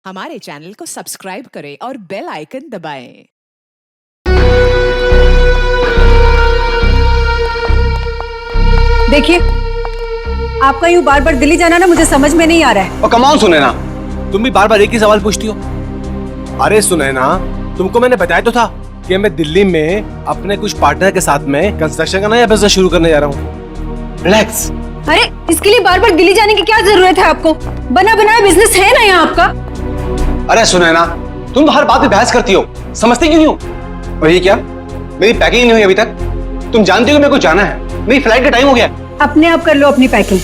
हमारे चैनल को सब्सक्राइब करें और बेल आइकन दबाएं। देखिए, आपका यूं बार बार दिल्ली जाना ना मुझे समझ में नहीं आ रहा है। और कमाल सुनैना, तुम भी बार बार एक ही सवाल पूछती हो। अरे सुनैना, तुमको मैंने बताया तो था कि मैं दिल्ली में अपने कुछ पार्टनर के साथ में कंस्ट्रक्शन का नया बिजनेस शुरू करने जा रहा हूँ। रिलैक्स। अरे इसके लिए बार बार दिल्ली जाने की क्या जरूरत है आपको? बना बनाया बिजनेस है ना यहाँ आपका। अरे सुनैना, तुम तो हर बात पे बहस करती हो, समझती क्यों नहीं हो? और ये क्या, मेरी पैकिंग नहीं हुई अभी तक? तुम जानती हो मेरे को जाना है, मेरी फ्लाइट का टाइम हो गया। अपने आप कर लो अपनी पैकिंग।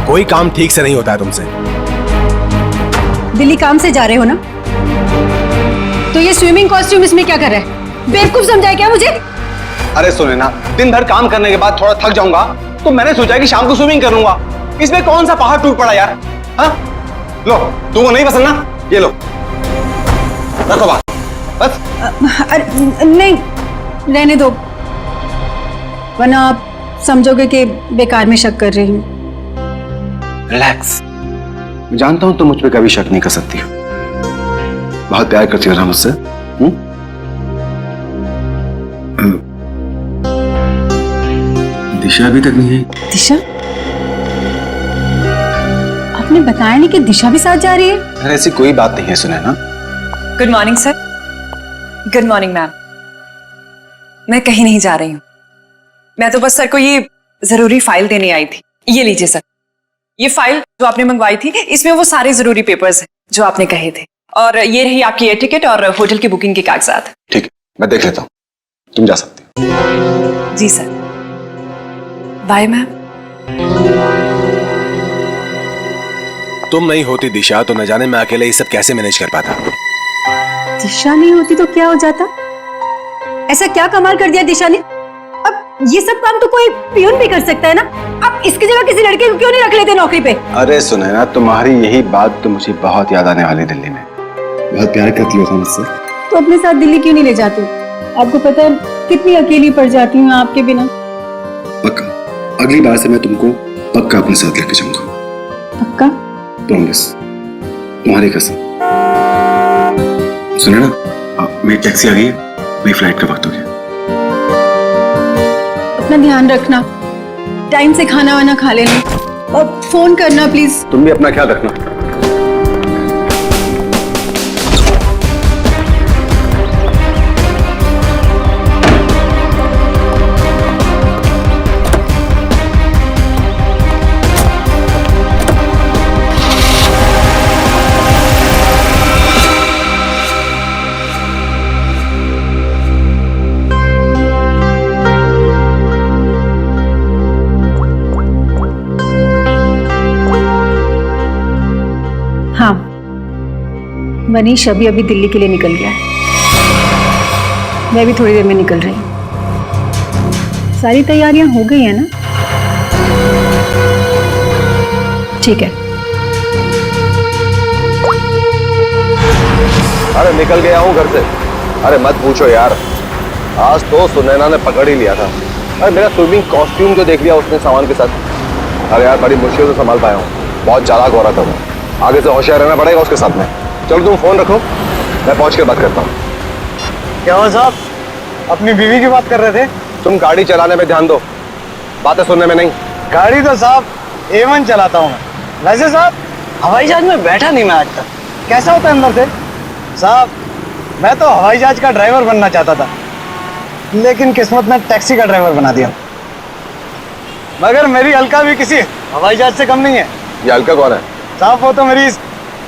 कोई काम ठीक से नहीं होता है तुमसे। दिल्ली काम से जा रहे हो ना, तो ये स्विमिंग कॉस्ट्यूम इसमें क्या कर रहा है? बेवकूफ समझा क्या मुझे? अरे सुनैना, दिन भर काम करने के बाद थोड़ा थक जाऊंगा तो मैंने सोचा कि शाम को स्विमिंग कर लूंगा। इसमें कौन सा पहाड़ टूट पड़ा यार? हाँ? लो, तुमको नहीं पसंद ना, ये लो, रखो बात बस। अरे नहीं, रहने दो, वरना आप समझोगे कि बेकार में शक कर रही हूँ। रिलैक्स। मैं जानता हूं तुम मुझ पे कभी शक नहीं कर सकती हो। बहुत प्यार करती हो ना मुझसे? दिशा अभी तक नहीं है। दिशा? आपने बताया नहीं कि दिशा भी साथ जा रही है? अरे ऐसी कोई बात नहीं है Sunaina. Good morning sir. Good morning ma'am. मैं कहीं नहीं जा रही हूँ, मैं तो बस सर को ये जरूरी फाइल देने आई थी। ये लीजिए सर, ये फाइल जो आपने मंगवाई थी, इसमें वो सारे जरूरी पेपर्स हैं जो आपने कहे थे, और ये रही आपकी एयर टिकट और होटल की बुकिंग के कागजात। ठीक है, मैं देख लेता हूँ, तुम जा सकती हो। जी सर, बाय मैम। तुम नहीं होती दिशा तो न जाने मैं अकेले ये सब कैसे मैनेज कर पाता। दिशा नहीं होती तो क्या हो जाता? ऐसा क्या कमाल कर दिया दिशा ने? अब ये सब काम तो कोई पियून भी कर सकता है ना। अब इसकी जगह किसी लड़के को क्यों नहीं रख लेते नौकरी पे? अरे सुनैना, तुम्हारी यही बात तो मुझे बहुत याद आने वाली। दिल्ली में बहुत प्यार करती हो मुझसे, तो अपने साथ दिल्ली क्यों नहीं ले जाते? आपको पता है कितनी अकेली पड़ जाती हूँ आपके बिना। पक्का, अगली बार से मैं तुमको पक्का अपने साथ लेके जाऊंगा। पक्का? प्रॉमिस, तुम्हारी कसम। सुनैना, मेरी टैक्सी आ गई है, मेरी फ्लाइट का वक्त हो गया। अपना ध्यान रखना, टाइम से खाना वाना खा लेना और फोन करना प्लीज। तुम भी अपना ख्याल रखना। हाँ, मनीष अभी दिल्ली के लिए निकल गया है। मैं भी थोड़ी देर में निकल रही हूँ। सारी तैयारियां हो गई है ना? ठीक है। अरे निकल गया हूँ घर से। अरे मत पूछो यार, आज तो सुनैना ने पकड़ ही लिया था। अरे मेरा स्विमिंग कॉस्ट्यूम जो देख लिया उसने सामान के साथ। अरे यार बड़ी मुश्किल से संभाल पाया हूँ, बहुत चालाक हो रहा था वो। आगे से होशियार रहना पड़ेगा उसके साथ में। चलो तुम फोन रखो, मैं पहुंच के बात करता हूँ। क्या हुआ साहब, अपनी बीवी की बात कर रहे थे? तुम गाड़ी चलाने में ध्यान दो, बातें सुनने में नहीं। गाड़ी तो साहब A1 चलाता हूँ मैं। वैसे साहब हवाई जहाज में बैठा नहीं मैं आज तक। कैसा होता है अंदर से? साहब मैं तो हवाई जहाज का ड्राइवर बनना चाहता था, लेकिन किस्मत ने टैक्सी का ड्राइवर बना दिया। मगर मेरी अलका भी किसी हवाई जहाज से कम नहीं है। ये अलका कौन है? साहब वो तो मेरी इस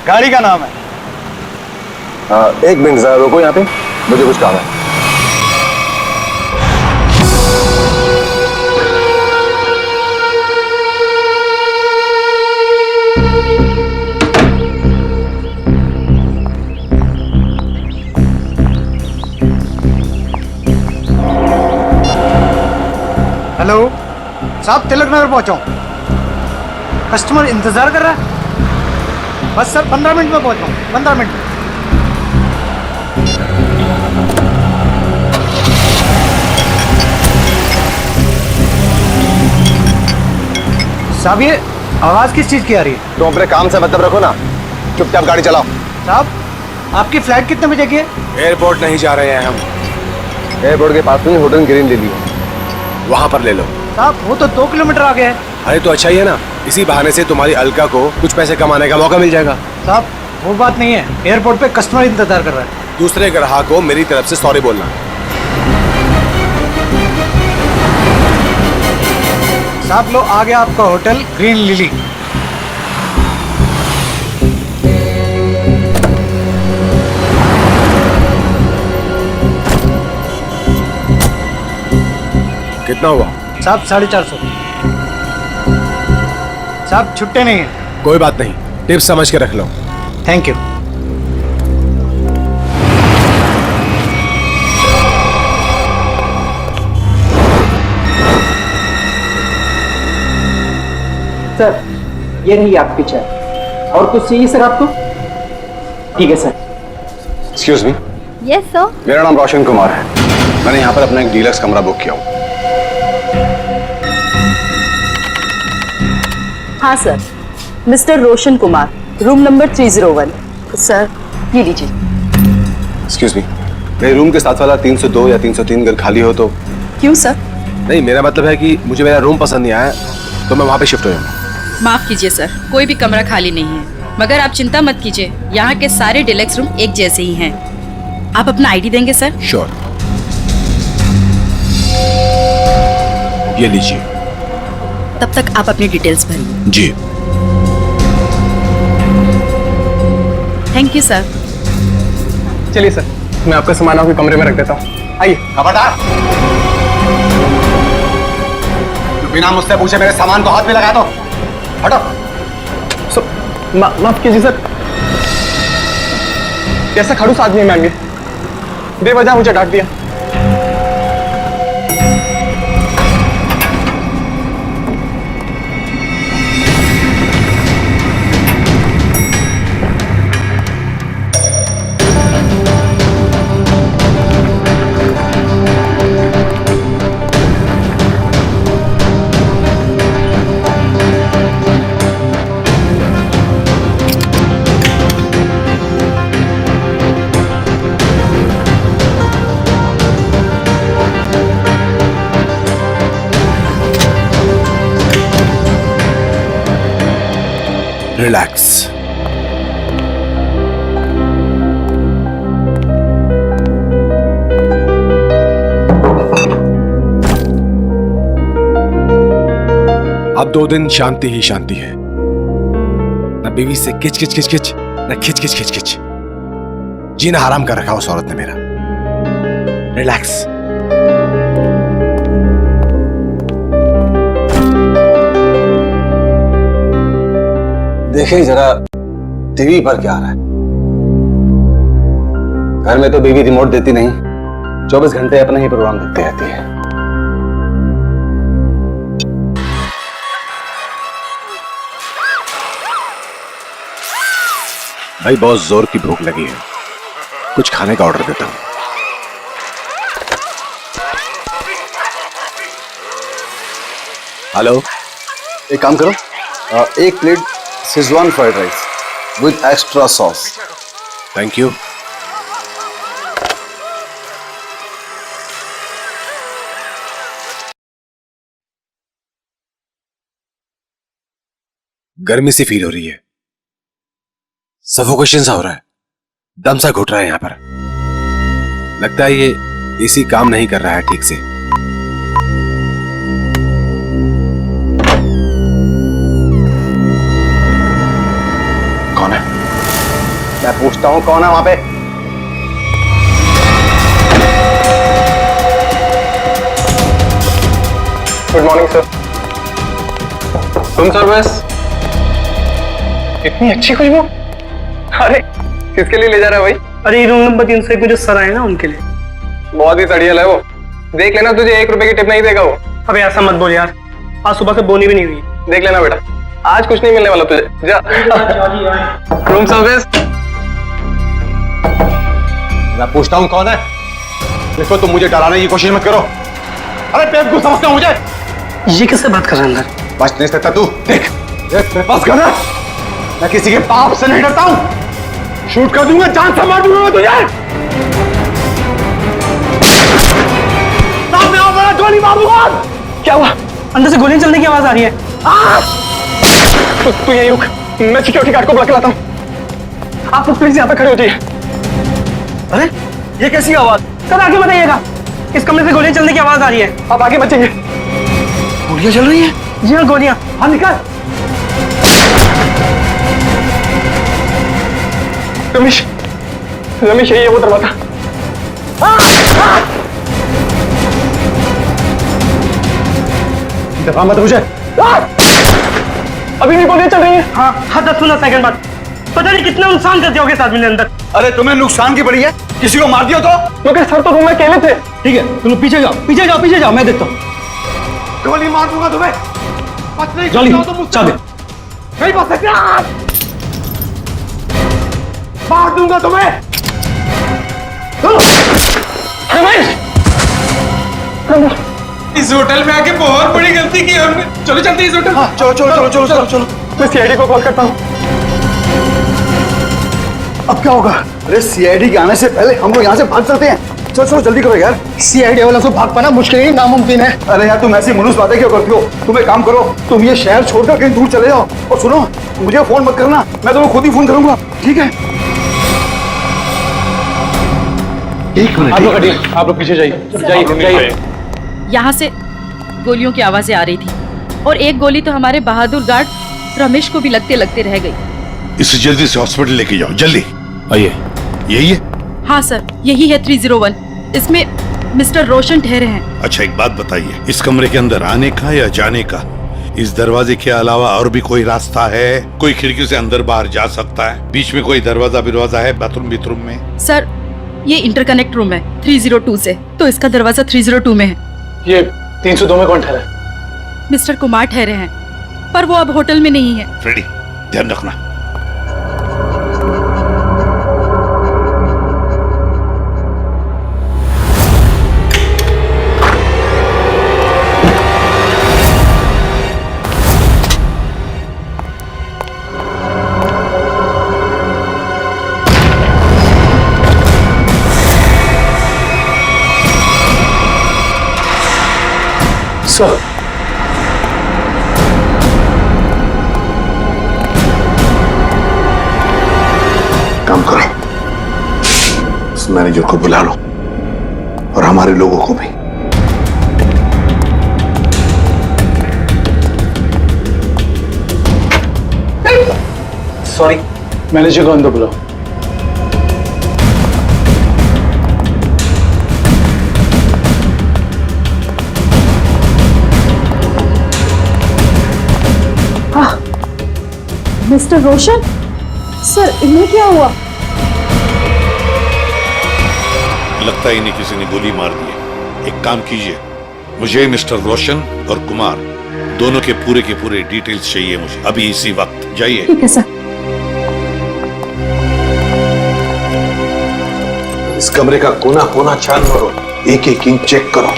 गाड़ी का नाम है। एक मिनट जरा रुको यहाँ पे, मुझे कुछ काम है। हेलो साहब, तिलक नगर पहुंचा हूं। कस्टमर इंतजार कर रहा है। बस सर 15 मिनट में पहुंच रहा हूं। 15 मिनट। साहब ये आवाज किस चीज की आ रही है? तुम अपने काम से मतलब रखो ना, चुपचाप गाड़ी चलाओ। साहब आपकी फ्लाइट कितने बजे की है? एयरपोर्ट नहीं जा रहे हैं हम, एयरपोर्ट के पास में होटल ग्रीन ले लियो, वहां पर ले लो। साहब वो तो 2 किलोमीटर आगे है। अरे तो अच्छा ही है ना, इसी बहाने से तुम्हारी अलका को कुछ पैसे कमाने का मौका मिल जाएगा। साहब वो बात नहीं है, एयरपोर्ट पे कस्टमर इंतजार कर रहा है। दूसरे ग्राहक को मेरी तरफ से सॉरी बोलना। साहब लो आ गया आपका होटल ग्रीन लिली। कितना हुआ? साहब 450। साहब छुट्टे नहीं है। कोई बात नहीं, टिप्स समझ के रख लो। Thank you. सर ये रही आपकी चाय। और कुछ चाहिए सर आपको? ठीक है sir. Excuse me, yes sir. मेरा नाम रोशन कुमार है। मैंने यहाँ पर अपना एक डीलक्स कमरा बुक किया हूँ। हाँ sir, mister Roshan Kumar, room number 301। Sir ये लीजिए। एक्सक्यूज मी, मेरे रूम के साथ वाला 302 या 303 घर खाली हो तो? क्यों सर? नहीं, मेरा मतलब है कि मुझे मेरा रूम पसंद नहीं आया तो मैं वहाँ पे शिफ्ट हो जाऊँगा। माफ कीजिए सर, कोई भी कमरा खाली नहीं है, मगर आप चिंता मत कीजिए, यहाँ के सारे डिलक्स रूम एक जैसे ही हैं। आप अपना आईडी देंगे सर? श्योर, ये लीजिए। तब तक आप अपनी डिटेल्स भरिए। जी। Thank you sir. चलिए सर, मैं आपका सामान आपके कमरे में रख देता हूँ। आइए। खबरदार, बिना मुझसे पूछे मेरे सामान को हाथ में लगा दो। हटो। माफ कीजिए सर, कैसा खड़ूस आदमी है मैम, ये बेवजह मुझे डांट दिया। रिलैक्स। अब 2 दिन शांति ही शांति है, न बीवी से किच किच किच किच, न खिच खिच खिच खिच। जीना हराम कर रखा उस औरत ने मेरा। रिलैक्स। देखिए जरा टीवी पर क्या आ रहा है। घर में तो बीवी रिमोट देती नहीं, 24 घंटे अपना ही प्रोग्राम देखती रहती है। भाई बहुत जोर की भूख लगी है, कुछ खाने का ऑर्डर देता हूं। हेलो, एक काम करो, 1 plate Schezwan fried rice with extra sauce. Thank you. गर्मी सी फील हो रही है, सफोकेशन सा हो रहा है, दम सा घुट रहा है यहां पर। लगता है ये एसी काम नहीं कर रहा है ठीक से। कौन है? मैं पूछता हूं कौन है वहां पे? Good morning sir. Room service. इतनी अच्छी खुशबू? अरे किसके लिए ले जा रहा है भाई? अरे रूम नंबर 301 में जो सर आए ना उनके लिए। बहुत ही सड़ियल है वो, देख लेना तुझे 1 रुपए की टिप नहीं देगा वो। अबे ऐसा मत बोल यार, आज सुबह से बोनी भी नहीं हुई। देख लेना बेटा, आज कुछ नहीं मिलने वाला तुझे, जा। Room service. मैं पूछता हूं कौन है? देखो तुम मुझे डराने की कोशिश मत करो। अरे बेवकूफ समझते हो मुझे? ये किससे बात कर रहे हैं अंदर? बच नहीं सकता तू। देख मेरे पास गन है, मैं किसी के बाप से नहीं डरता हूं। शूट कर दूंगा, जान से मार दूंगा मैं तुझे। सामने आओ, बड़ा गोली मारूंगा। क्या हुआ? अंदर से गोलियां चलने की आवाज आ रही है। तू यहीं रुक, मैं सिक्योरिटी गार्ड को बुला के लाता हूँ। आप लोग प्लीज यहाँ पे खड़े हो जाइए। अरे ये कैसी आवाज? सर आगे बताइएगा, इस कमरे से गोलियां चलने की आवाज आ रही है। आप आगे बचेंगे। गोलियां चल रही हैं? जी हाँ गोलियां। हाँ निकाल। रमेश, रमेश यही है वो दरवाजा। दबा मत मुझे। अभी भी गोलियां चल रही है। हाँ हाँ 10-15 सेकंड बाद। पता नहीं कितना नुकसान कर दिया होगा इस आदमी ने अंदर। अरे तुम्हें नुकसान की पड़ी है, किसी को मार दिया तो? मगर सर तो रूम में अकेले थे। ठीक है तुम पीछे जाओ, पीछे जाओ, पीछे जाओ, मैं देखता हूँ। गोली मार दूंगा तुम्हें। बच नहीं जल्दी सकते हो तुम चल। नहीं बच सकते। मार दूंगा तुम्हें। रमेश, इस होटल में आके बहुत बड़ी गलती की हमने। चलो चलते इस होटल। चलो चलो चलो चलो चलो चलो। मैं सीआईडी को कॉल करता हूँ। अब क्या होगा? अरे सीआईडी के आने से पहले हम लोग यहाँ से भाग सकते हैं। चलो चलो जल्दी करो यार। सीआईडी वालों से भाग पाना मुश्किल ही नामुमकिन है। अरे यार तुम ऐसी मनुष्य बातें क्यों करती हो? तुम एक काम करो, तुम ये शहर छोड़कर कहीं दूर चले जाओ। और सुनो, मुझे फोन मत करना, मैं तुम्हें खुद ही फोन करूंगा, ठीक है? एक मिनट। आप लोग पीछे जाइए। यहाँ से गोलियों की आवाजें आ रही थी और एक गोली तो हमारे बहादुर गार्ड रमेश को भी लगते लगते रह गई। इसे जल्दी से हॉस्पिटल लेके जाओ, जल्दी। आइए। यही है? हाँ सर, यही है 301। इसमें मिस्टर रोशन ठहरे हैं। अच्छा एक बात बताइए, इस कमरे के अंदर आने का या जाने का इस दरवाजे के अलावा और भी कोई रास्ता है? कोई खिड़की से अंदर बाहर जा सकता है? बीच में कोई दरवाजा है बाथरूम में? सर ये इंटरकनेक्ट रूम है 302 से, तो इसका दरवाजा 302 में है। ये 302 में कौन ठहरा है? मिस्टर कुमार ठहरे हैं, पर वो अब होटल में नहीं है। फ्रेडी ध्यान रखना। सर काम करो, उस मैनेजर को बुला लो और हमारे लोगों को भी। सॉरी, मैनेजर को अंदर बुलाओ। मिस्टर रोशन सर, इन्हें क्या हुआ? लगता है इन्हें किसी ने गोली मार दी है। एक काम कीजिए, मुझे मिस्टर रोशन और कुमार दोनों के पूरे डिटेल्स चाहिए मुझे अभी इसी वक्त। जाइए। ठीक है सर। इस कमरे का कोना कोना छान मारो, एक एक इंच चेक करो।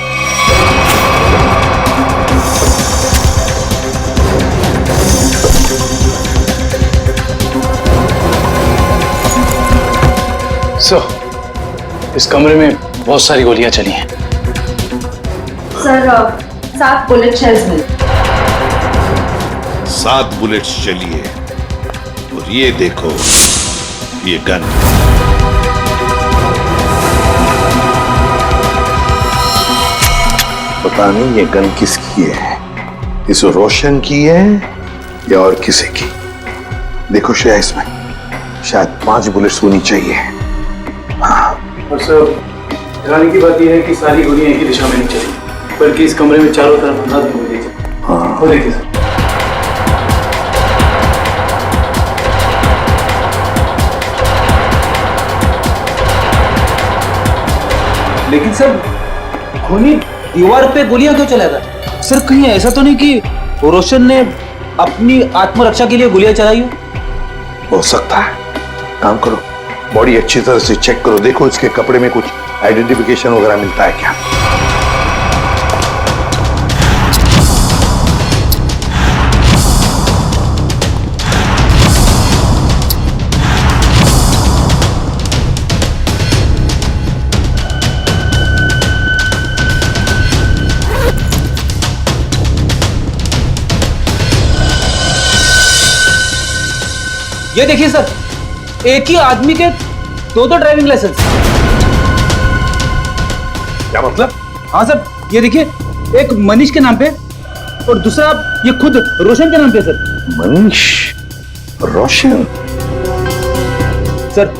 सर इस कमरे में बहुत सारी गोलियां चली हैं। सर 7 बुलेट शेल्स मिले। 7 बुलेट्स चली है। और ये देखो, ये गन। पता नहीं ये गन किसकी है, इस रोशन की है या और किसी की। देखो श्रेया, इसमें शायद 5 बुलेट्स होनी चाहिए। और सर हैरानी की बात यह है कि सारी गोलियां एक ही दिशा में नहीं चली, बल्कि इस कमरे में चारों तरफ अंदाज हो गई थी। हाँ। वो देखिए सर। लेकिन सर खूनी दीवार पे गोलियां क्यों चलाएगा? सर कहीं ऐसा तो नहीं कि रोशन ने अपनी आत्मरक्षा के लिए गोलियां चलाई हो सकता है। काम करो, बॉडी अच्छी तरह से चेक करो, देखो इसके कपड़े में कुछ आइडेंटिफिकेशन वगैरह मिलता है क्या। ये देखिए सर, एक ही आदमी के दो ड्राइविंग लाइसेंस। क्या मतलब? हाँ सर, ये देखिए, एक मनीष के नाम पे और दूसरा ये खुद रोशन के नाम पे सर। मनीष, रोशन। सर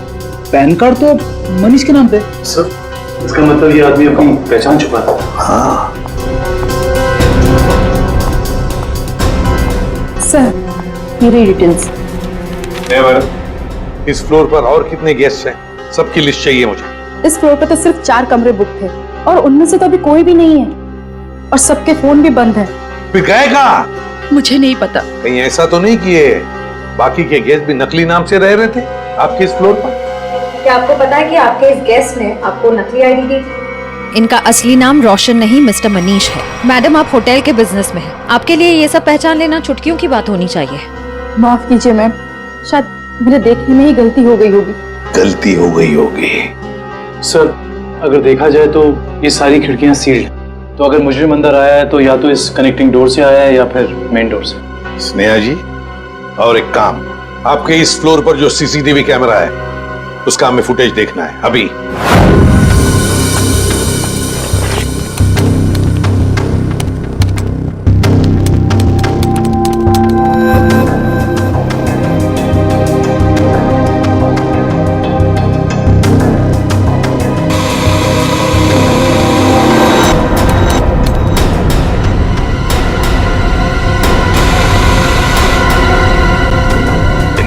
पैन कार्ड तो मनीष के नाम पे। सर इसका मतलब ये आदमी अपनी पहचान छुपाता है। हाँ, सर मेरी डिटेल्स। इस फ्लोर पर और कितने गेस्ट हैं? सबकी लिस्ट चाहिए मुझे। इस फ्लोर पर तो सिर्फ 4 कमरे बुक थे और उनमें से तो अभी कोई भी नहीं है और सबके फोन भी बंद है। फिर गए कहाँ? मुझे नहीं पता। कहीं ऐसा तो नहीं किए बाकी के गेस्ट भी नकली नाम से रह रहे थे आपके इस फ्लोर पर? क्या आपको पता है कि आपके इस गेस्ट ने आपको नकली आईडी दी थी? इनका असली नाम रोशन नहीं मिस्टर मनीष है। मैडम आप होटल के बिजनेस में हैं। आपके लिए ये सब पहचान लेना चुटकियों की बात होनी चाहिए। माफ कीजिए मैम, शायद मेरे देखने में ही गलती हो गई होगी। गलती हो गई होगी। सर अगर देखा जाए तो ये सारी खिड़कियां सील्ड हैं, तो अगर मुजरिम अंदर आया है तो या तो इस कनेक्टिंग डोर से आया है या फिर मेन डोर से। स्नेहा जी, और एक काम, आपके इस फ्लोर पर जो सीसीटीवी कैमरा है उसका हमें फुटेज देखना है अभी।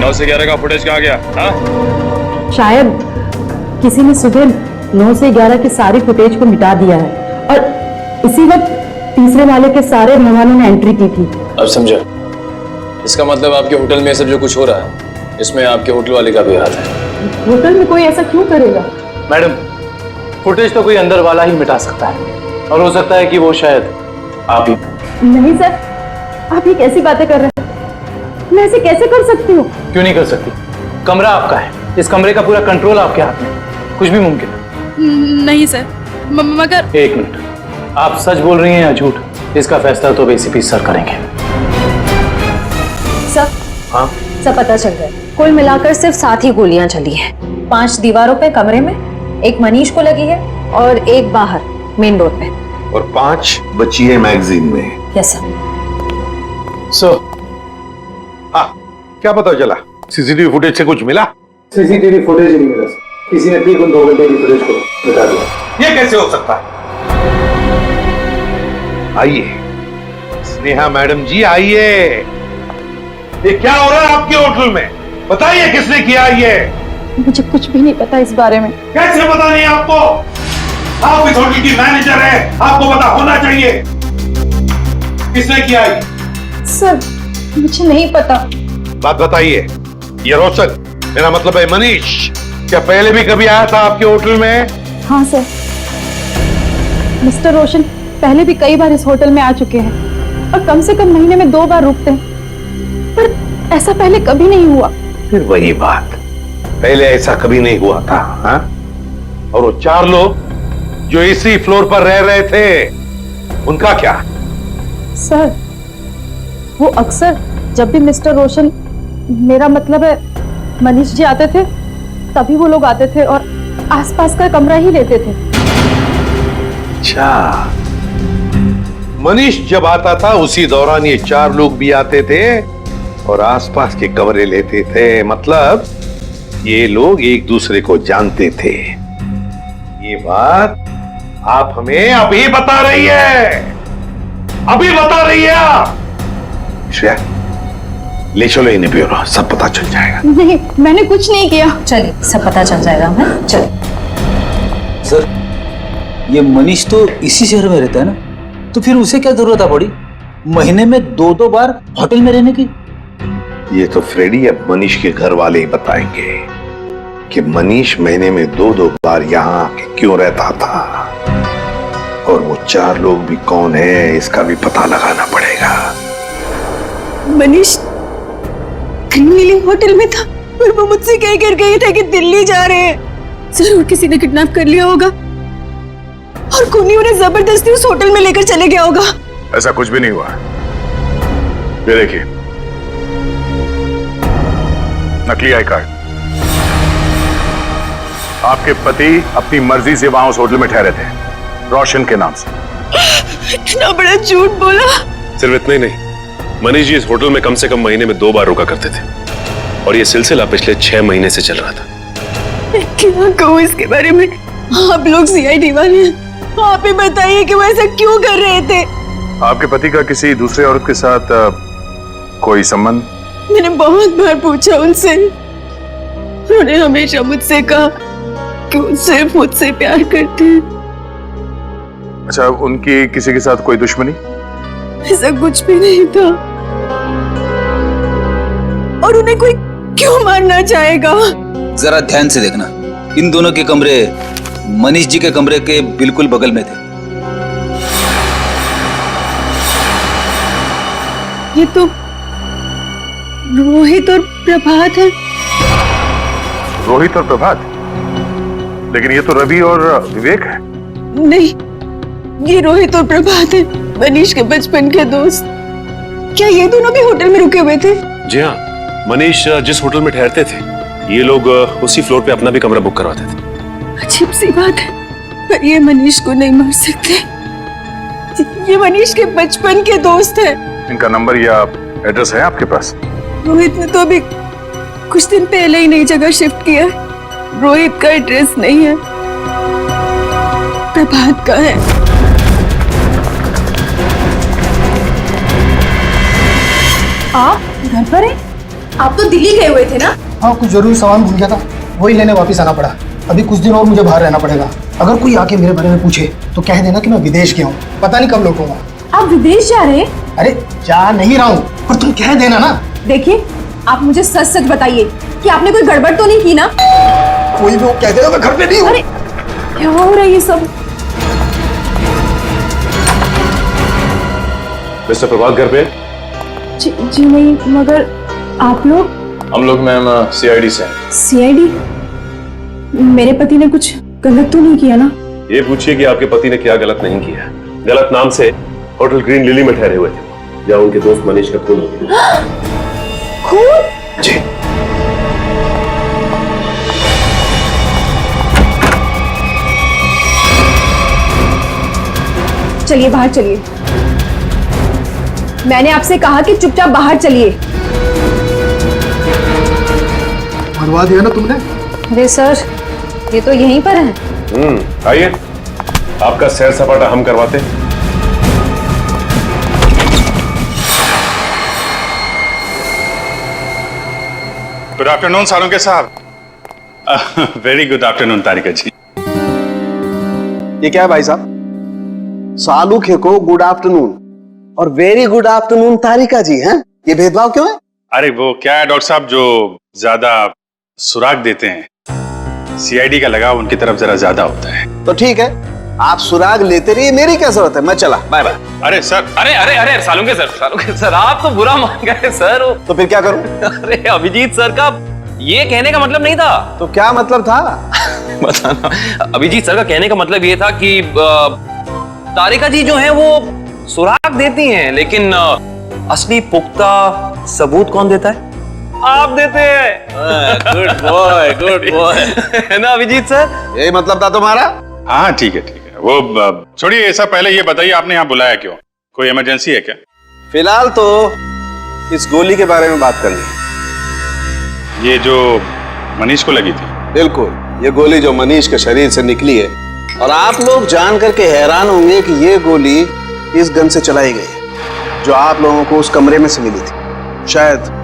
से 11 का फुटेज कहाँ गया? हाँ? शायद किसी ने सुबह 9 से 11 के सारे फुटेज को मिटा दिया है और इसी वक्त तीसरे वाले के सारे मेहमानों ने एंट्री की थी। अब समझा। इसका मतलब आपके होटल में सब जो कुछ हो रहा है इसमें आपके होटल वाले का भी हाथ है। होटल में कोई ऐसा क्यों करेगा? मैडम फुटेज तो कोई अंदर वाला ही मिटा सकता है और हो सकता है कि वो शायद आप ही। नहीं सर, आप ये कैसी बातें कर रहे हैं? मैं ऐसे कैसे कर सकती हूँ? क्यों नहीं कर सकती? कमरा आपका है, इस कमरे का पूरा कंट्रोल आपके हाथ में, कुछ भी मुमकिन है। नहीं सर, मगर। एक मिनट, आप सच बोल रही हैं या झूठ? इसका फैसला तो एसीपी सर करेंगे। सर, हाँ सब पता चल गया। कुल मिलाकर सिर्फ 7 ही गोलियां चली हैं। 5 दीवारों पे कमरे में, एक मनीष को लगी है और एक बाहर मेन डोर पे, और 5 बची है मैगजीन में। Yes sir. सर हाँ, क्या पता चला? सीसीटीवी फुटेज से कुछ मिला? सीसीटीवी फुटेज नहीं मिला सर, किसी ने ठीक उन 2 घंटे की फुटेज को मिटा दिया। ये कैसे हो सकता है? आइए स्नेहा मैडम जी, आइए। ये क्या हो रहा है आपके होटल में? बताइए किसने किया ये? मुझे कुछ भी नहीं पता इस बारे में। कैसे पता नहीं आपको? आप इस होटल की मैनेजर है, आपको पता होना चाहिए। किसने किया ये? सर मुझे नहीं पता। बात बताइए। ये रोशन, मेरा मतलब है मनीष, क्या पहले भी कभी आया था आपके होटल में? हाँ सर, मिस्टर रोशन पहले भी कई बार इस होटल में आ चुके हैं और कम से कम महीने में 2 बार रुकते हैं, पर ऐसा पहले कभी नहीं हुआ। फिर वही बात, पहले ऐसा कभी नहीं हुआ था। हाँ? और वो 4 लोग जो इसी फ्लोर पर रह रहे थे, उनका क्या? सर वो अक्सर जब भी मिस्टर रोशन, मेरा मतलब है मनीष जी आते थे, तभी वो लोग आते थे और आसपास का कमरा ही लेते थे। अच्छा, मनीष जब आता था उसी दौरान ये 4 लोग भी आते थे और आसपास के कमरे लेते थे। मतलब ये लोग एक दूसरे को जानते थे। ये बात आप हमें अभी बता रही है, अभी बता रही है आप। श्रेया, ले चलो इन्हें ब्यूरो, सब पता चल जाएगा। नहीं, मैंने कुछ नहीं किया। चलिए सब पता चल जाएगा हमें। चलिए। सर ये मनीष तो इसी शहर में रहता है ना, तो फिर उसे क्या जरूरत है पड़ी महीने में 2-2 बार होटल में रहने की? ये तो फ्रेडी अब मनीष के घर वाले ही बताएंगे कि मनीष महीने में 2-2 बार यहाँ आके क्यों रहता था, और वो 4 लोग भी कौन है इसका भी पता लगाना पड़ेगा। मनीष ग्रीन लिली होटल में था और वो मुझसे कह कर गए थे कि दिल्ली जा रहे हैं। जरूर किसी ने किडनैप कर लिया होगा और खूनी उन्हें जबरदस्ती उस होटल में लेकर चले गया होगा। ऐसा कुछ भी नहीं हुआ। ये देखिए, नकली आई कार्ड। आपके पति अपनी मर्जी से वहां उस होटल में ठहरे थे, रोशन के नाम से। इतना बड़ा झूठ बोला। सिर्फ इतना ही नहीं, मनीष जी इस होटल में कम से कम महीने में 2 बार रुका करते थे और ये सिलसिला पिछले 6 महीने से चल रहा था। क्या कहूँ इसके बारे में? आप लोग सीआईडी वाले हैं, आप ही बताइए कि वो ऐसा क्यों कर रहे थे। आपके पति का किसी दूसरे औरत के साथ कोई संबंध? मैंने बहुत बार पूछा उनसे, उन्होंने हमेशा मुझसे कहा कि वो सिर्फ मुझसे प्यार करते हैं। अच्छा, उनकी किसी के साथ कोई दुश्मनी? ऐसा कुछ भी नहीं था। और उन्हें कोई क्यों मारना चाहेगा? जरा ध्यान से देखना, इन दोनों के कमरे मनीष जी के कमरे के बिल्कुल बगल में थे। ये तो रोहित और प्रभात है। रोहित और प्रभात? लेकिन ये तो रवि और विवेक है। नहीं, ये रोहित और प्रभात है, मनीष के बचपन के दोस्त। क्या ये दोनों भी होटल में रुके हुए थे? जी हाँ, मनीष जिस होटल में ठहरते थे ये लोग उसी फ्लोर पे अपना भी कमरा बुक करवाते थे। अजीब सी बात है, पर ये मनीष को नहीं मार सकते। ये मनीष के बचपन के दोस्त हैं। इनका नंबर या एड्रेस है आपके पास? रोहित ने तो अभी कुछ दिन पहले ही नई जगह शिफ्ट किया है। रोहित का एड्रेस नहीं है, प्रभात का है। आप घर पर हैं? आप तो दिल्ली गए हुए थे ना? हाँ, कुछ जरूरी सामान भूल गया था, वही लेने वापस आना पड़ा। अभी कुछ दिन और मुझे बाहर रहना पड़ेगा। अगर कोई आके मेरे बारे में पूछे तो कह देना कि मैं विदेश गया हूँ, पता नहीं कब लौटूंगा। आप विदेश जा रहे हैं? अरे जा नहीं रहा हूँ, पर तुम कह देना ना। देखिए, आप मुझे सच सच बताइए कि आपने कोई गड़बड़ तो नहीं की ना? कोई भी वो कह देगा मैं घर पे नहीं हूँ। अरे क्या हो रहा है ये सब? मिस्टर प्रभात घर पे? जी नहीं, मगर आप लोग? हम लोग मैम सीआईडी से हैं। सीआईडी? मेरे पति ने कुछ गलत तो नहीं किया ना? ये पूछिए कि आपके पति ने क्या गलत नहीं किया। गलत नाम से होटल ग्रीन लिली में ठहरे हुए थे, जहाँ उनके दोस्त मनीष का खून हो गया। खून? जी। चलिए बाहर चलिए। मैंने आपसे कहा कि चुपचाप बाहर चलिए। मरवा दिया ना तुमने? अरे सर, ये तो यहीं पर है। आइए, आपका सैर सपाटा हम करवाते हैं। गुड आफ्टरनून सालुंके साहब। वेरी गुड आफ्टरनून तारिका जी। ये क्या है भाई साहब? सालुखे को गुड आफ्टरनून और वेरी गुड आफ्टरनून तारिका जी हैं? ये भेदभाव क्यों है? अरे वो क्या है डॉक्टर साहब, जो ज्यादा सुराग देते हैं, सीआईडी का लगाव उनकी तरफ जरा ज्यादा होता है। तो ठीक है, आप सुराग लेते रहिए, मेरी क्या जरूरत है, मैं चला, बाय बाय। अरे सर, अरे अरे अरे सालुंके सर आप तो बुरा मान गए सर। तो फिर क्या करूं? अरे अभिजीत सर का ये कहने का मतलब नहीं था। तो क्या मतलब था? बताना। अभिजीत सर का कहने का मतलब ये था कि तारिका जी जो है वो सुराग देती हैं, लेकिन असली पुख्ता सबूत कौन देता है? आप देते हैं। गुड बॉय है ना अभिजीत सर? यही मतलब था तुम्हारा? हाँ ठीक है ठीक है। वो छोड़िए ये सब, पहले ये बताइए आपने यहाँ बुलाया क्यों? कोई इमरजेंसी है क्या? फिलहाल तो इस गोली के बारे में बात करनी है। ये जो मनीष को लगी थी? बिल्कुल, ये गोली जो मनीष के शरीर से निकली है, और आप लोग जान करके हैरान होंगे कि ये गोली इस गन से चलाई गई है जो आप लोगों को उस कमरे में से मिली थी। शायद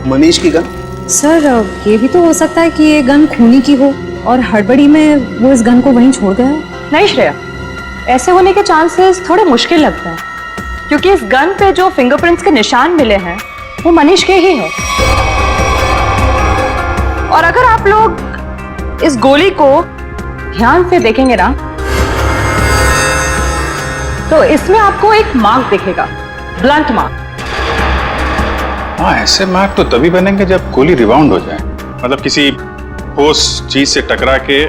मनीष की गन। सर, ये भी तो हो सकता है कि ये गन खूनी की हो और हड़बड़ी में वो इस गन को वहीं छोड़ गया। नहीं श्रेया, ऐसे होने के चांसेस थोड़े मुश्किल लगते हैं, क्योंकि इस गन पे जो फिंगरप्रिंट्स के निशान मिले हैं वो मनीष के ही हैं। और अगर आप लोग इस गोली को ध्यान से देखेंगे ना, तो इसमें आपको एक मार्क दिखेगा, ब्लंट मार्क। हाँ, ऐसे मार्क तो तभी बनेंगे जब गोली रिबाउंड हो जाए, मतलब किसी ठोस चीज से टकरा के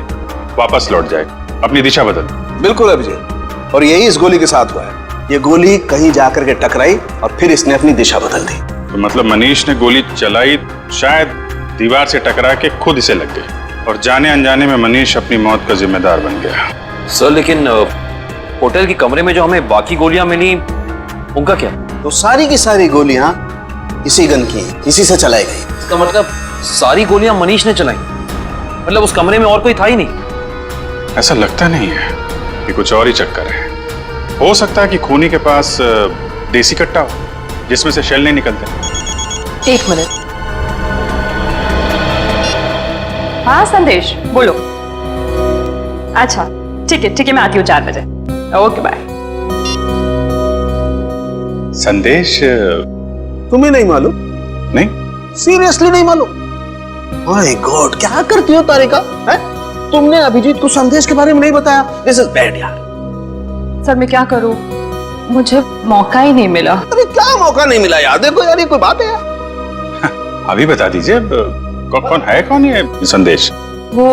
वापस लौट जाए, अपनी दिशा बदल। बिल्कुल अभिजीत, और यही इस गोली के साथ हुआ है। ये गोली कहीं जाकर के टकराई और फिर इसने अपनी दिशा बदल दी। तो मतलब मनीष ने गोली चलाई शायद दीवार से टकरा के खुद इसे लग गई और जाने अनजाने में मनीष अपनी मौत का जिम्मेदार बन गया। सर लेकिन होटल के कमरे में जो हमें बाकी गोलियां मिली उनका क्या? तो सारी की सारी गोलियां इसी गन की हैं, इसी से चलाई गई। इसका मतलब सारी गोलियां मनीष ने चलाई, मतलब उस कमरे में और कोई था ही नहीं? ऐसा लगता नहीं है कि कुछ और ही चक्कर है। हो सकता है कि खूनी के पास देसी कट्टा हो जिसमें से शेल नहीं निकलते। एक मिनट। हाँ संदेश बोलो। अच्छा ठीक है मैं आती हूँ 4 बजे। Okay bye. संदेश तुम्हें नहीं मालूम? नहीं, सीरियसली नहीं मालूम? माय गॉड, क्या करती हो तारिका? है? तुमने अभिजीत को संदेश के बारे में नहीं बताया। दिस इज बैड यार। सर मैं क्या करूं, मुझे मौका ही नहीं मिला। अरे क्या मौका नहीं मिला यार? देखो यार, ये कोई बात है यार? अभी बता दीजिए कौन ये संदेश? वो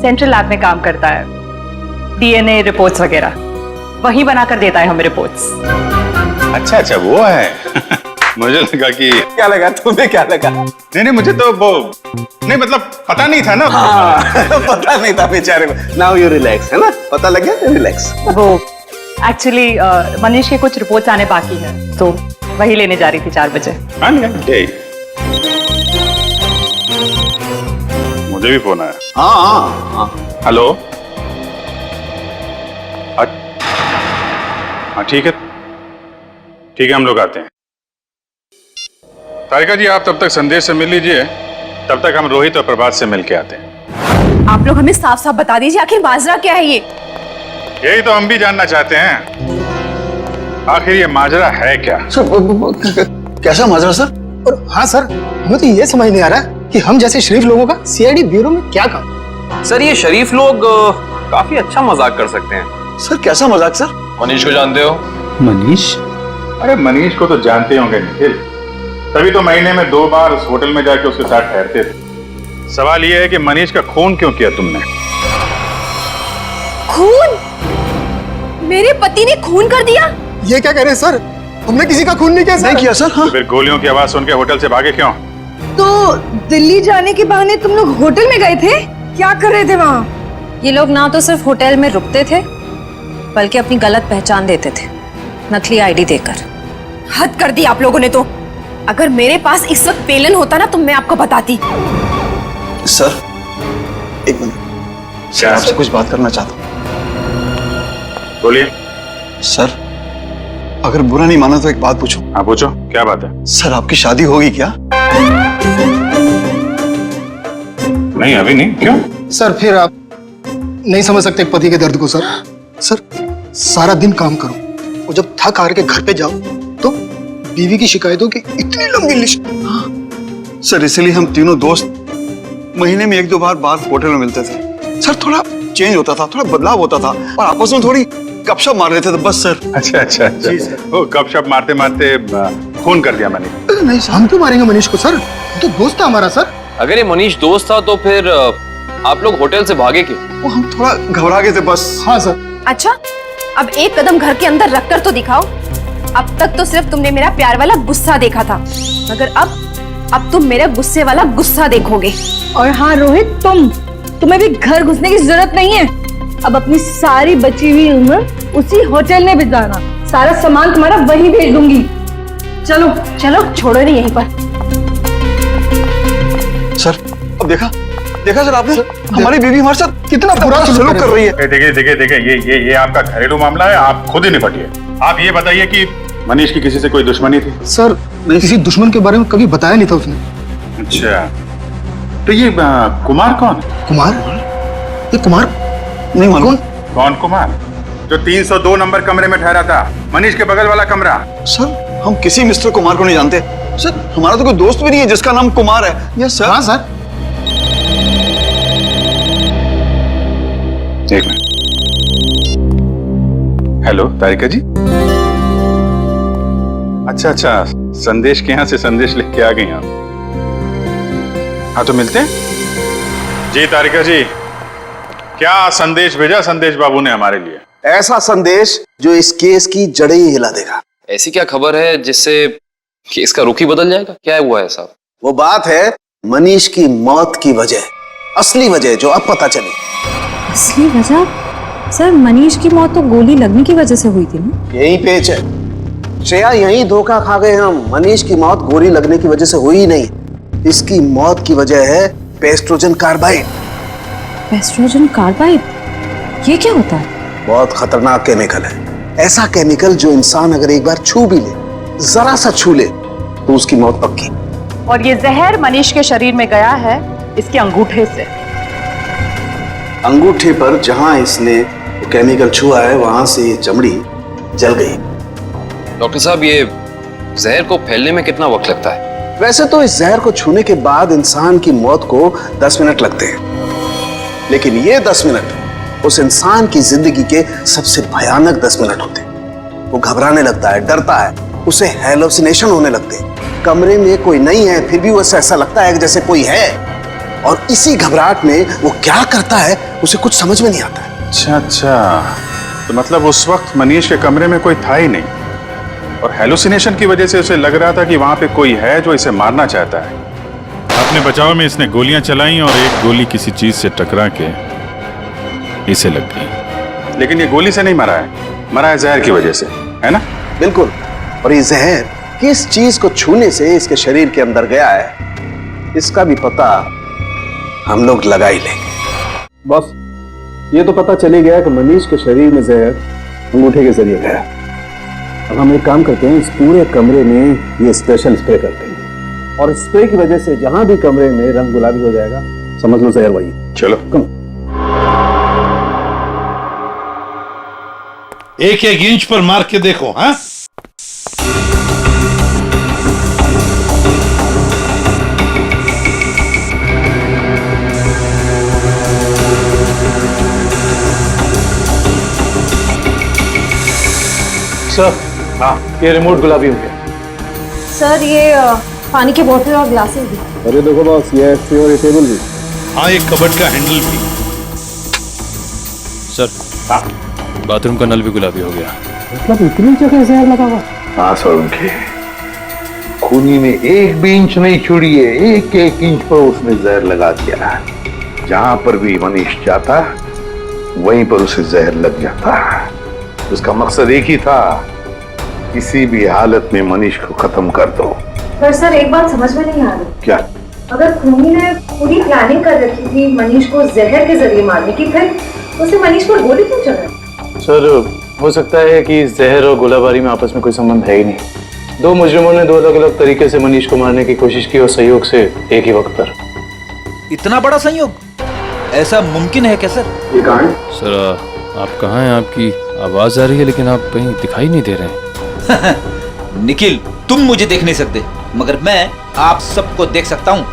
सेंट्रल लैब में काम करता है, डीएनए रिपोर्ट्स वगैरह वही बनाकर देता है हमें रिपोर्ट्स। अच्छा वो है। मुझे लगा कि क्या लगा तुम्हें? क्या लगा? नहीं मुझे तो वो नहीं, मतलब पता नहीं था ना। हाँ, पता नहीं था बेचारे को। नाउ यू रिलैक्स, है ना? पता लग गया? रिलैक्स। वो एक्चुअली मनीष के कुछ रिपोर्ट्स आने बाकी हैं, तो वही लेने जा रही थी 4 बजे। मुझे भी फोन आया। हाँ। हेलो। हाँ ठीक है हम लोग आते हैं। तारिका जी आप तब तक संदेश से मिल लीजिए, तब तक हम रोहित और प्रभात से मिल के आते हैं। आप लोग हमें साफ साफ बता दीजिए आखिर माजरा क्या है ये? यही तो हम भी जानना चाहते हैं, आखिर ये माजरा है क्या? सर कैसा माजरा सर? और हाँ सर, हमें तो ये समझ नहीं आ रहा कि हम जैसे शरीफ लोगों का सीआईडी ब्यूरो में क्या काम? सर ये शरीफ लोग काफी अच्छा मजाक कर सकते हैं। सर कैसा मजाक सर? मनीष को जानते हो? मनीष? अरे मनीष को तो जानते होंगे निखिल, तभी तो महीने में 2 बार उस होटल में जाके उसके साथ ठहरते थे। सवाल यह है कि मनीष का खून क्यों किया तुमने? खून? मेरे पति ने खून कर दिया? ये क्या कह रहे हैं सर? हमने किसी का खून नहीं किया सर। नहीं किया सर। हाँ? तो फिर गोलियों की आवाज सुन के होटल से भागे क्यों? तो दिल्ली जाने के बहाने तुम लोग होटल में गए थे? क्या कर रहे थे वहाँ? ये लोग ना तो सिर्फ होटल में रुकते थे बल्कि अपनी गलत पहचान देते थे, नकली आईडी देकर। हद कर दी आप लोगों ने तो। अगर मेरे पास इस वक्त पेलन होता ना तो मैं आपको बताती। सर एक मिनट, सर आपसे कुछ बात करना चाहता हूँ। बोलिए। सर अगर बुरा नहीं माना तो एक बात पूछूं? हाँ पूछो, क्या बात है? सर आपकी शादी होगी क्या? नहीं अभी नहीं। क्यों? सर फिर आप नहीं समझ सकते पति के दर्द को सर। सर सारा दिन काम करो और जब थक हार के घर पे जाओ तो बीवी की शिकायतों की इतनी लंबी लिस्ट। सर इसलिए हम तीनों दोस्त महीने में 1-2 बार बाहर होटल में मिलते थे। सर थोड़ा चेंज होता था, थोड़ा बदलाव होता था और आपस में थोड़ी गपशप मार लेते थे बस सर। अच्छा। जी सर। वो गपशप मारते मारते खून कर दिया मैंने। नहीं सर, हम क्यों मारेंगे मनीष को सर? तो दोस्त था हमारा सर। अगर ये मनीष दोस्त था तो फिर आप लोग होटल से भागे क्यों? वो हम थोड़ा घबरा गए थे बस। हाँ सर। अच्छा अब एक कदम घर के अंदर रखकर तो दिखाओ। अब तक तो सिर्फ तुमने मेरा प्यार वाला गुस्सा देखा था, मगर अब तुम मेरा गुस्से वाला गुस्सा देखोगे। और हाँ रोहित, तुम्हें भी घर घुसने की जरूरत नहीं है। अब अपनी सारी बची हुई उम्र उसी होटल में बिताना। सारा सामान तुम्हारा वहीं भेज दूंगी। चलो छोड़ो नहीं यहीं पर। सर अब देखा सर आपने? हमारी बीवी हमारे साथ कितना बुरा सलूक कर रही है। देखिए ये आपका घरेलू मामला है, आप खुद ही निपटिए। आप ये बताइए कि मनीष की किसी से कोई दुश्मनी थी? सर किसी दुश्मन के बारे में कभी बताया नहीं था उसने। अच्छा तो ये कुमार कौन है? कुमार? ये कुमार नहीं मालूम। कौन कुमार? जो 302 नंबर कमरे में ठहरा था, मनीष के बगल वाला कमरा। सर हम किसी मिस्टर कुमार को नहीं जानते सर। हमारा तो कोई दोस्त भी नहीं है जिसका नाम कुमार है। Yes sir. हाँ सर। एक मिनट। हेलो तारिका जी। अच्छा संदेश के यहाँ से संदेश लिख के आ गई आप। हाँ तो मिलते हैं। जी तारिका जी, क्या संदेश भेजा संदेश बाबू ने हमारे लिए? ऐसा संदेश जो इस केस की जड़ें ही हिला देगा। ऐसी क्या खबर है जिससे केस का रुख ही बदल जाएगा? क्या है हुआ है साहब? वो बात है मनीष की मौत की वजह, असली वजह जो अब पता चली। असली वजह? सर मनीष की मौत तो गोली लगने की वजह से हुई थी ना? यही पेच है श्रेया, यही धोखा खा गए हम। मनीष की मौत गोली लगने की वजह से हुई ही नहीं, इसकी मौत की वजह है पेस्ट्रोजन कार्बाइड। पेस्ट्रोजन कार्बाइड? ये क्या होता है? बहुत खतरनाक केमिकल है, ऐसा केमिकल जो इंसान अगर एक बार छू भी ले, जरा सा छू ले, तो उसकी मौत पक्की। और ये जहर मनीष के शरीर में गया है इसके अंगूठे से। अंगूठे पर जहां इसने केमिकल छुआ है वहां से ये चमड़ी जल गई। डॉक्टर साहब, ये जहर को फैलने में कितना वक्त लगता है? वैसे तो इस जहर को छूने के बाद इंसान की मौत को 10 मिनट लगते हैं, लेकिन ये 10 मिनट उस इंसान की जिंदगी के सबसे भयानक 10 मिनट होते हैं। वो घबराने लगता है, डरता है, उसे हैलुसिनेशन होने लगते हैं। कमरे में कोई नहीं है फिर भी उसे ऐसा लगता है जैसे कोई है, और इसी घबराहट में वो क्या करता है उसे कुछ समझ में नहीं आता है। अच्छा, तो मतलब उस वक्त मनीष के कमरे में कोई था ही नहीं, और हेलुसिनेशन की वजह से उसे लग रहा था कि वहां पे कोई है जो इसे मारना चाहता है। अपने बचाव में इसने गोलियां चलाई और एक गोली किसी चीज से टकरा के इसे लग गई। लेकिन ये गोली से नहीं मरा है, मरा है जहर की वजह से, है ना? बिल्कुल। और ये जहर किस चीज को छूने से इसके शरीर के अंदर गया है, इसका भी पता हम लोग लगा ही लेंगे। बॉस, ये तो पता चली गया कि मनीष के शरीर में जहर अंगूठे के जरिए गया। अब हम एक काम करते हैं, इस पूरे कमरे में ये स्पेशल स्प्रे करते हैं, और स्प्रे की वजह से जहां भी कमरे में रंग गुलाबी हो जाएगा, समझ लो जहर वही। चलो कम। एक एक इंच पर मार के देखो। हाँ, सर, हाँ, ये रिमोट गुलाबी हो गया। सर ये पानी की बोतल और ग्लासेस भी। अरे देखो बॉस, ये एक्स और ये टेबल भी। हाँ, एक कबर्ड का हैंडल भी। सर, हाँ, बाथरूम का नल भी गुलाबी हो गया। मतलब इतनी जगह जहर लगा हुआ? हाँ सर, उनके खूनी ने एक भी इंच नहीं छोड़ी है, एक एक इंच पर उसने जहर लगा दिया। जहां पर भी मनीष जाता वहीं पर उसे जहर लग जाता। उसका मकसद एक ही था, किसी भी हालत में मनीष को खत्म कर दो। पर सर एक बात समझ में नहीं आ रही। क्या? अगर खूनी ने पूरी प्लानिंग कर रखी थी मनीष को जहर के जरिए मारने की, फिर उसे मनीष पर गोली क्यों चलाई? सर हो सकता है कि जहर और गोलाबारी में आपस में कोई संबंध है ही नहीं। दो मुजरिमों ने दो अलग अलग तरीके से मनीष को मारने की कोशिश की और संयोग से एक ही वक्त पर। इतना बड़ा संयोग ऐसा मुमकिन है क्या सर? सर आप कहाँ हैं? आपकी आवाज आ रही है लेकिन आप कहीं दिखाई नहीं दे रहे हैं। निखिल, तुम मुझे देख नहीं सकते मगर मैं आप सबको देख सकता हूँ।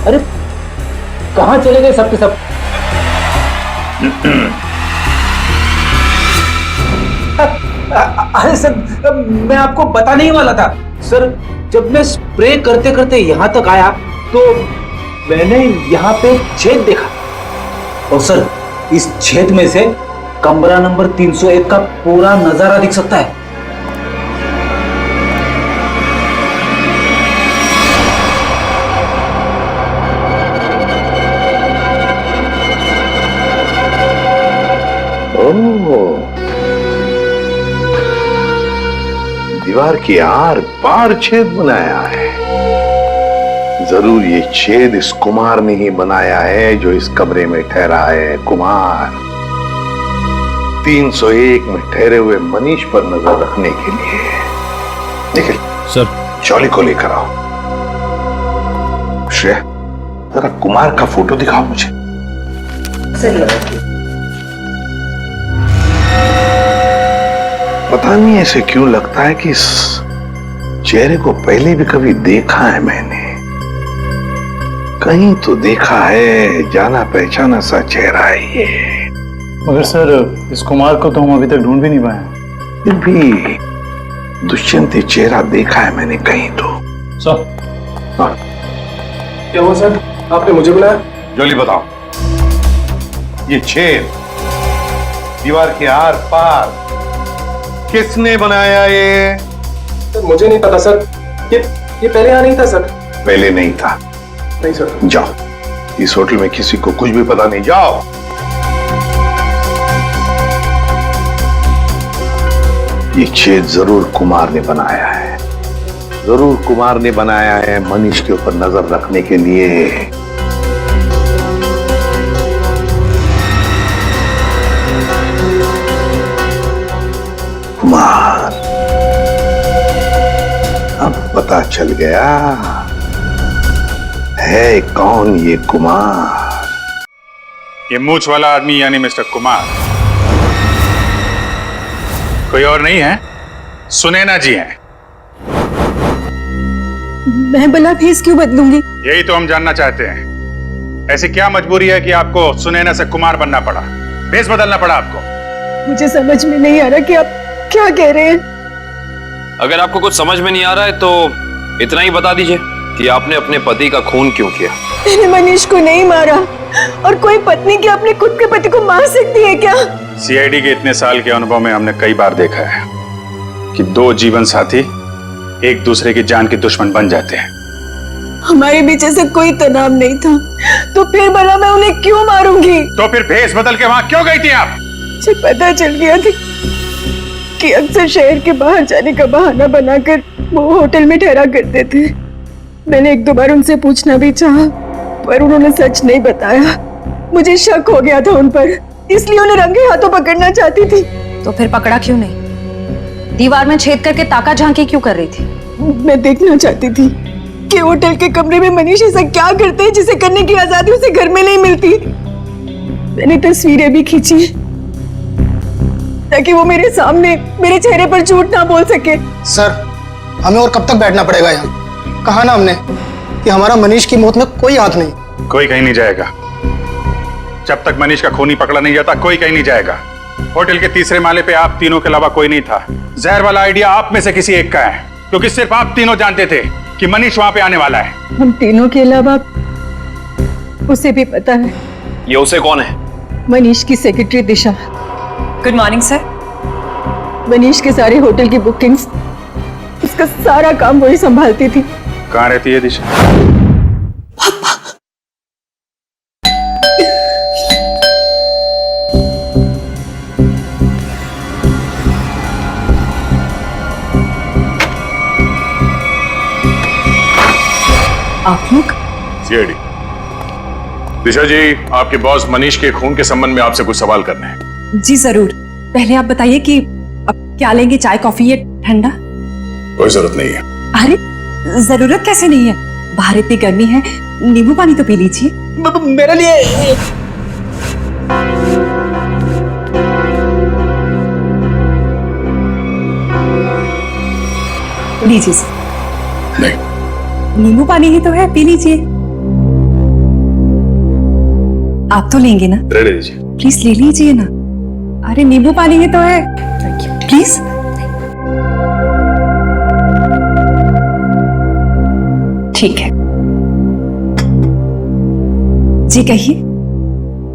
अरे कहाँ चले गए सबके सब? अरे सर, मैं आपको बताने ही वाला था सर। जब मैं स्प्रे करते करते यहाँ तक आया तो मैंने यहाँ पे छेद देखा, और सर इस छेद में से कमरा नंबर 301 का पूरा नजारा दिख सकता है। दीवार की आर पार छेद बनाया है। जरूर ये छेद इस कुमार ने ही बनाया है जो इस कमरे में ठहरा है। कुमार 301 में ठहरे हुए मनीष पर नजर रखने के लिए। निखिल सर, चौली को लेकर आओ। श्रेया, जरा कुमार का फोटो दिखाओ मुझे। पता नहीं ऐसे क्यों लगता है कि इस चेहरे को पहले भी कभी देखा है मैंने, कहीं तो देखा है, जाना पहचाना सा चेहरा है ये। मगर सर इस कुमार को तो हम अभी तक ढूंढ भी नहीं पाए। फिर भी दुष्यंत चेहरा देखा है मैंने कहीं तो। सर, हाँ, क्या हुआ सर? आपने मुझे बुलाया? जल्दी बताओ, ये छेद दीवार के आर पार किसने बनाया ये? सर मुझे नहीं पता सर, ये पहले यहाँ नहीं था सर। पहले नहीं था? नहीं सर। जाओ, इस होटल में किसी को कुछ भी पता नहीं, जाओ। ये छेद जरूर कुमार ने बनाया है, जरूर कुमार ने बनाया है मनीष के ऊपर नजर रखने के लिए। कुमार, अब पता चल गया है कौन ये कुमार। ये मूछ वाला आदमी यानी मिस्टर कुमार कोई और नहीं है, सुनैना जी हैं। मैं भला भेस क्यों बदलूंगी? यही तो हम जानना चाहते हैं, ऐसी क्या मजबूरी है कि आपको सुनैना से कुमार बनना पड़ा, भेस बदलना पड़ा आपको? मुझे समझ में नहीं आ रहा कि आप क्या कह रहे हैं। अगर आपको कुछ समझ में नहीं आ रहा है तो इतना ही बता दीजिए कि आपने अपने पति का खून क्यों किया। मैंने मनीष को नहीं मारा, और कोई पत्नी क्या अपने खुद के पति को मार सकती है क्या? सीआईडी के इतने साल के अनुभव में हमने कई बार देखा है कि दो जीवन साथी एक दूसरे की जान के दुश्मन बन जाते हैं। हमारे बीच ऐसा कोई तनाव नहीं था, तो फिर भला मैं उन्हें क्यों मारूंगी? तो फिर भेस बदल के वहां क्यों गई थी आप? मुझे पता चल गया था कि अक्सर शहर के बाहर जाने का बहाना बनाकर वो होटल में ठहरा करते थे। मैंने एक दो बार उनसे पूछना भी चाहा, पर उन्होंने सच नहीं बताया। मुझे शक हो गया था उन पर, इसलिए उन्हें रंगे हाथों पकड़ना चाहती थी। तो फिर पकड़ा क्यों नहीं? दीवार में छेद करके ताका झांकी क्यों कर रही थी? मैं देखना चाहती थी कि होटल के कमरे में मनीष ऐसा क्या करते हैं जिसे करने की आजादी उसे घर में नहीं मिलती। मैंने तस्वीरें भी खींची ताकि वो मेरे सामने मेरे चेहरे पर झूठ ना बोल सके। सर, हमें और कब तक बैठना पड़ेगा यहाँ? कहा ना हमने कि हमारा मनीष की मौत में कोई हाथ नहीं। कोई कहीं नहीं जाएगा जब तक मनीष का खूनी पकड़ा नहीं जाता, कोई कहीं नहीं जाएगा। होटल के तीसरे माले पे आप तीनों के अलावा कोई नहीं था। जहर वाला आइडिया आप में से किसी एक का है, क्योंकि सिर्फ आप तीनों जानते थे कि मनीष वहां पे आने वाला है। हम तीनों के अलावा उसे भी पता है। ये उसे कौन है? मनीष की secretary Disha. Good morning sir. Manish के सारे होटल की बुकिंग्स, उसका सारा काम वही संभालती थी। कहाँ रहती है दिशा? आप लोग? सीआईडी। दिशा जी, आपके बॉस मनीष के खून के संबंध में आपसे कुछ सवाल करने हैं। जी जरूर। पहले आप बताइए कि अब क्या लेंगे, चाय कॉफी या ठंडा? कोई जरूरत नहीं है। अरे जरूरत कैसे नहीं है, बाहर इतनी गर्मी है, नींबू पानी तो पी लीजिए। मेरे लिए लीजिए सर। नहीं, नींबू पानी ही तो है, पी लीजिए। आप तो लेंगे ना? रहने दीजिए। प्लीज ले लीजिए ना। अरे नींबू पानी ही तो है, प्लीज। ठीक है जी, कहिए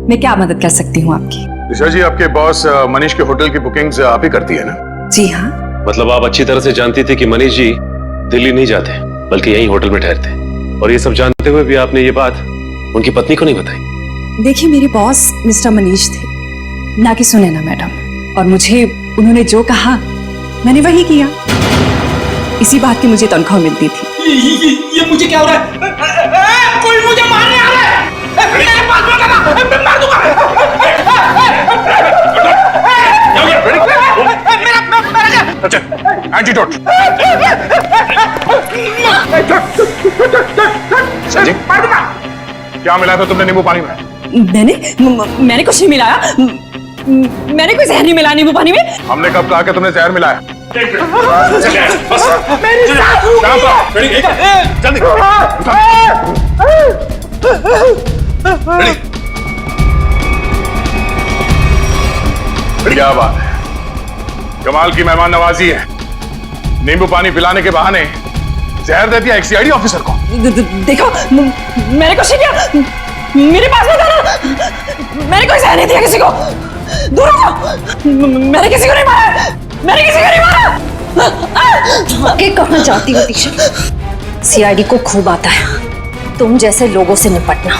मैं क्या मदद कर सकती हूँ आपकी? दिशा जी, आपके बॉस मनीष के होटल की बुकिंग्स आप ही करती है ना? जी हाँ। मतलब आप अच्छी तरह से जानती थी कि मनीष जी दिल्ली नहीं जाते बल्कि यहीं होटल में ठहरते, और ये सब जानते हुए भी आपने ये बात उनकी पत्नी को नहीं बताई? देखिए, मेरे बॉस मिस्टर मनीष थे, ना कि सुनैना मैडम, और मुझे उन्होंने जो कहा मैंने वही किया। इसी बात की मुझे तनख्वाह मिलती थी। ये मुझे क्या हो रहा है? कोई मुझे मारने आ रहा है। मेरे पास मत आना, मैं मार दूंगा। अच्छा, एंटीडोट। क्या मिला था तुमने नींबू पानी में? मैंने कुछ नहीं मिलाया। मैंने कोई जहर नहीं मिलाया नींबू पानी में। हमने कब कहा कि तुमने जहर मिलाया? मेरी साथ क्या बात है, कमाल की मेहमान नवाजी है। नींबू पानी पिलाने के बहाने जहर दे दिया एक सीआईडी ऑफिसर को। देखो मैंने कुछ नहीं किया, मेरे पास में था ना, मैंने कोई जहर नहीं दिया किसी को, दूर हो जाओ, मैंने किसी को नहीं मारा, मैंने किसी को नहीं मारा। आगे कहाँ जाती हो दिशा? सीआईडी को खूब आता है तुम जैसे लोगों से निपटना।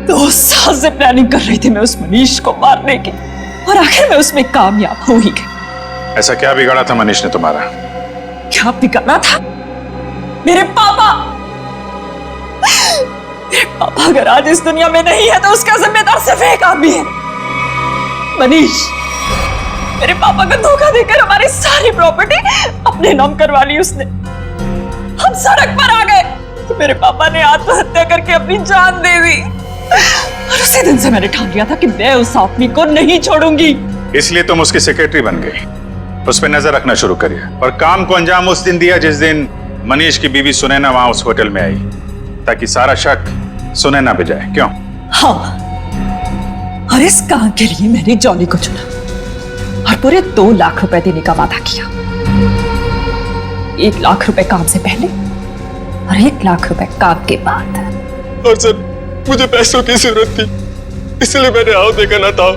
2 साल से प्लानिंग कर रही थी मैं उस मनीष को मारने की, और आखिर में उसमें कामयाब हो ही गई। ऐसा क्या बिगाड़ा था मनीष ने तुम्हारा? क्या बिगाड़ा था? मेरे पापा अगर आज इस दुनिया में नहीं है तो उसका जिम्मेदार सिर्फ एक आदमी है, मनीष। मेरे पापा को धोखा देकर हमारी सारी प्रॉपर्टी अपने नाम करवा ली उसने। हम सड़क पर आ गए तो मेरे पापा ने आत्महत्या करके अपनी जान दे दी, और उसी दिन से मैंने ठान लिया था कि मैं उस आदमी को नहीं छोड़ूंगी। इसलिए तुम उसकी सेक्रेटरी बन गई, उस पर नजर रखना शुरू करिए, और काम को अंजाम उस दिन दिया जिस दिन मनीष की बीवी सुनैना वहां उस होटल में आई, ताकि सारा शक सुनैना पे जाए। क्यों? हाँ, और इस काम के लिए मैंने जॉली को चुना और पूरे 2 लाख रुपए देने का वादा किया। 1 लाख रुपए काम से पहले और 1 लाख रुपए काम के बाद। और सर मुझे पैसों की जरूरत थी, इसलिए मैंने हाँ देखा ना था,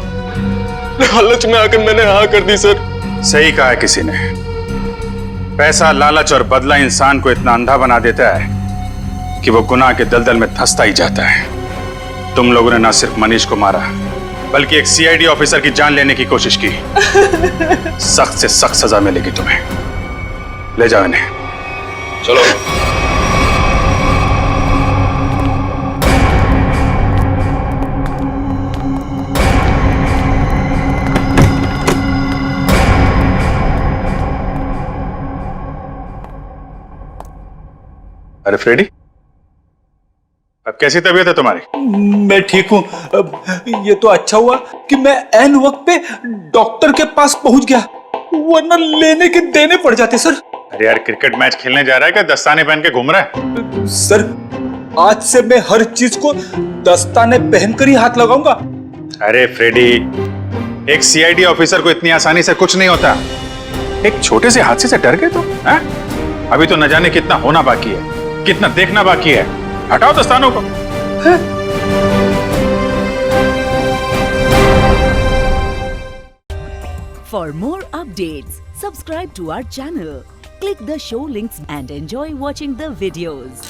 लालच में आकर मैंने हाँ कर दी सर। सही कहा है किसी ने, पैसा, लालच और बदला इंसान को इतना अंधा बना देता है कि वो गुनाह के दलदल में धंसता ही जाता है। तुम लोगों ने ना सिर्फ मनीष को मारा, बल्कि एक सीआईडी ऑफिसर की जान लेने की कोशिश की। सख्त से सख्त सजा मिलेगी तुम्हें। ले जाओ इन्हें। चलो। अरे फ्रेडी, अब कैसी तबीयत है तुम्हारी? मैं ठीक हूँ। ये तो अच्छा हुआ कि मैं ऐन वक्त पे डॉक्टर के पास पहुंच गया, वरना लेने के देने पड़ जाते सर। अरे यार, क्रिकेट मैच खेलने जा रहा है क्या दस्ताने पहन के घूम रहा है? सर आज से मैं हर चीज को दस्ताने पहनकर ही हाथ लगाऊंगा। अरे फ्रेडी, एक सीआईडी ऑफिसर को इतनी आसानी से कुछ नहीं होता। एक छोटे से हादसे से डर गए तो? अभी तो न जाने कितना होना बाकी है, कितना देखना बाकी है। हटाओ दस्तानों को। For more updates, subscribe to our channel, click the show links and enjoy watching the videos.